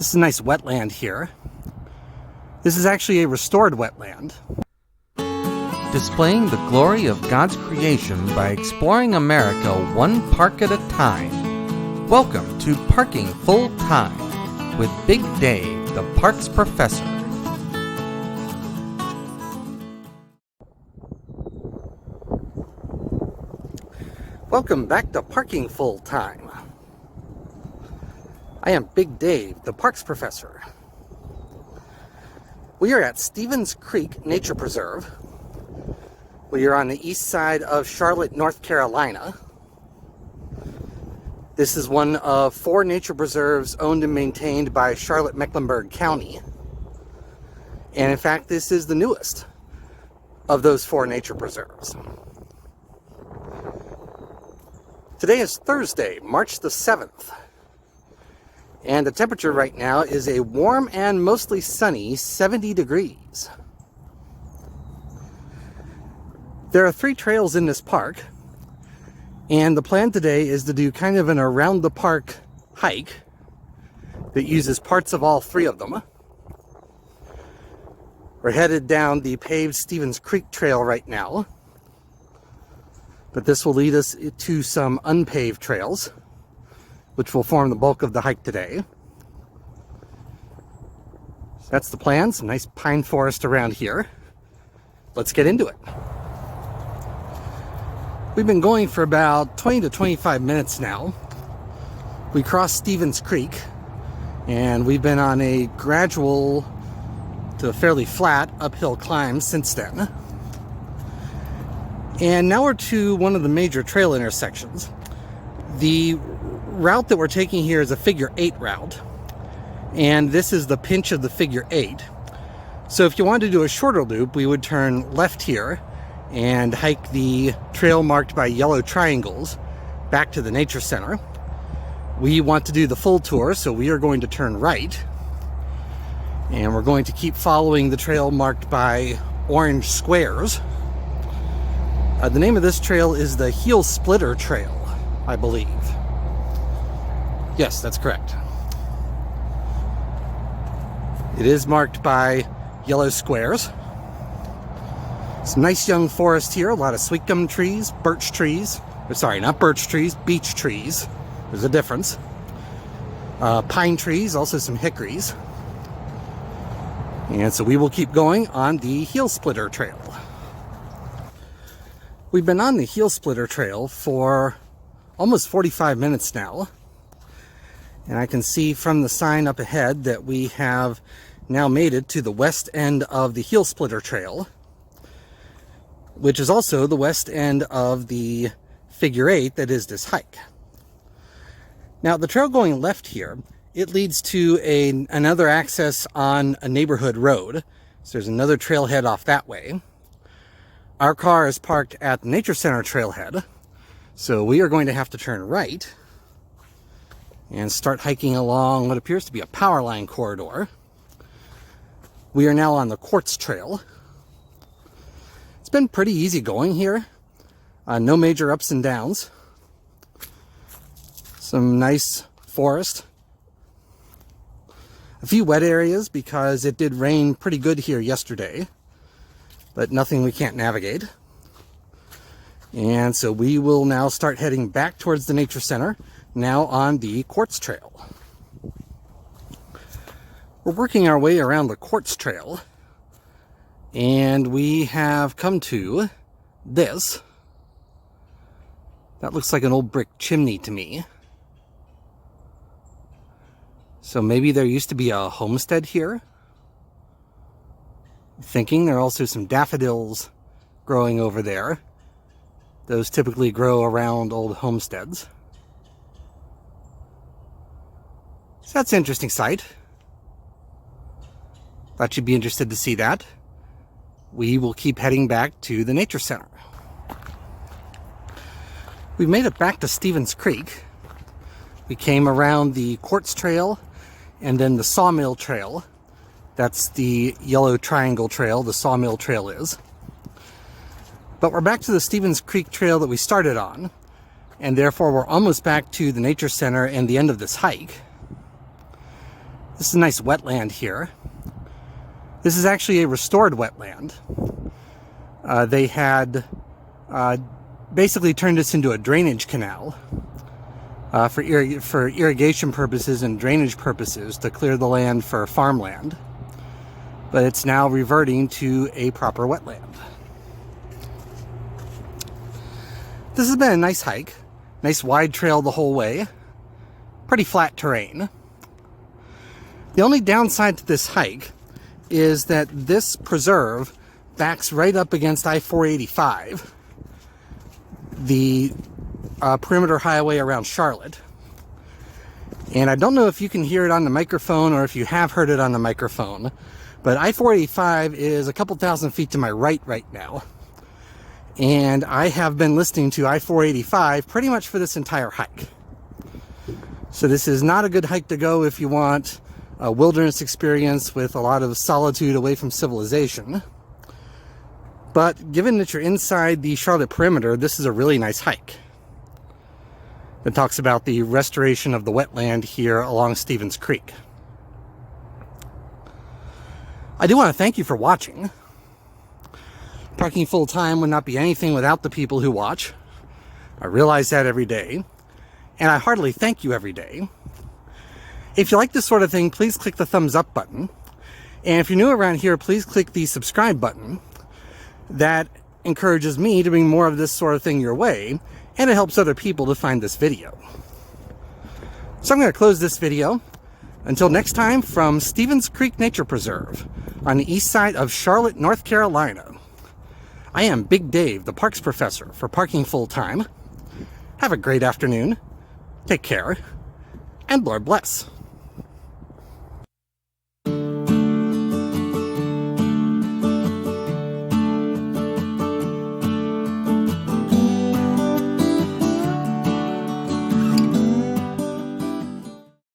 This is a nice wetland here. This is actually a restored wetland. Displaying the glory of God's creation by exploring America one park at a time. Welcome to Parking Full Time with Big Dave, the Parks Professor. Welcome back to Parking Full Time. I am Big Dave, the Parks Professor. We are at Stevens Creek Nature Preserve. We are on the east side of Charlotte, North Carolina. This is one of 4 nature preserves owned and maintained by Charlotte-Mecklenburg County. And in fact, this is the newest of those 4 nature preserves. Today is Thursday, March the 7th. And the temperature right now is a warm and mostly sunny 70 degrees. There are 3 trails in this park, and the plan today is to do kind of an around the park hike that uses parts of all 3 of them. We're headed down the paved Stevens Creek Trail right now, but this will lead us to some unpaved trails, which will form the bulk of the hike today. So that's the plan, some nice pine forest around here. Let's get into it. We've been going for about 20 to 25 minutes now. We crossed Stevens Creek, and we've been on a gradual to fairly flat uphill climb since then. And now we're to one of the major trail intersections. The route that we're taking here is a figure 8 route, and this is the pinch of the figure 8. So if you wanted to do a shorter loop, we would turn left here and hike the trail marked by yellow triangles back to the nature center. We want to do the full tour, so we are going to turn right, and we're going to keep following the trail marked by orange squares. The name of this trail is the Heelsplitter Trail, I believe. Yes, that's correct. It is marked by yellow squares. Some nice young forest here, a lot of sweet gum trees, birch trees. Sorry, not birch trees, beech trees. There's a difference. Pine trees, also some hickories. And so we will keep going on the Heelsplitter Trail. We've been on the Heelsplitter Trail for almost 45 minutes now. And I can see from the sign up ahead that we have now made it to the west end of the Heelsplitter Trail, which is also the west end of the figure 8 that is this hike. Now, the trail going left here, it leads to another access on a neighborhood road. So there's another trailhead off that way. Our car is parked at the Nature Center trailhead, so we are going to have to turn right and start hiking along what appears to be a power line corridor. We are now on the Quartz Trail. It's been pretty easy going here. No major ups and downs. Some nice forest. A few wet areas because it did rain pretty good here yesterday, but nothing we can't navigate. And so we will now start heading back towards the Nature Center, now on the Quartz Trail. We're working our way around the Quartz Trail, and we have come to this. That looks like an old brick chimney to me. So maybe there used to be a homestead here. Thinking there are also some daffodils growing over there. Those typically grow around old homesteads. So that's an interesting sight. Thought you'd be interested to see that. We will keep heading back to the Nature Center. We've made it back to Stevens Creek. We came around the Quartz Trail and then the Sawmill Trail. That's the yellow triangle trail, the Sawmill Trail is. But we're back to the Stevens Creek Trail that we started on, and therefore we're almost back to the Nature Center and the end of this hike. This is a nice wetland here. This is actually a restored wetland. They had basically turned this into a drainage canal for irrigation purposes and drainage purposes to clear the land for farmland. But it's now reverting to a proper wetland. This has been a nice hike. Nice wide trail the whole way. Pretty flat terrain. The only downside to this hike is that this preserve backs right up against I-485, the perimeter highway around Charlotte. And I don't know if you can hear it on the microphone or if you have heard it on the microphone, but I-485 is a couple thousand feet to my right now. And I have been listening to I-485 pretty much for this entire hike. So this is not a good hike to go if you want a wilderness experience with a lot of solitude away from civilization. But given that you're inside the Charlotte perimeter, this is a really nice hike. It talks about the restoration of the wetland here along Stevens Creek. I do want to thank you for watching. Parking full time would not be anything without the people who watch. I realize that every day, and I heartily thank you every day. If you like this sort of thing, please click the thumbs up button. And if you're new around here, please click the subscribe button. That encourages me to bring more of this sort of thing your way, and it helps other people to find this video. So I'm going to close this video. Until next time, from Stevens Creek Nature Preserve on the east side of Charlotte, North Carolina, I am Big Dave, the Parks Professor for Parking Full Time. Have a great afternoon, take care, and Lord bless.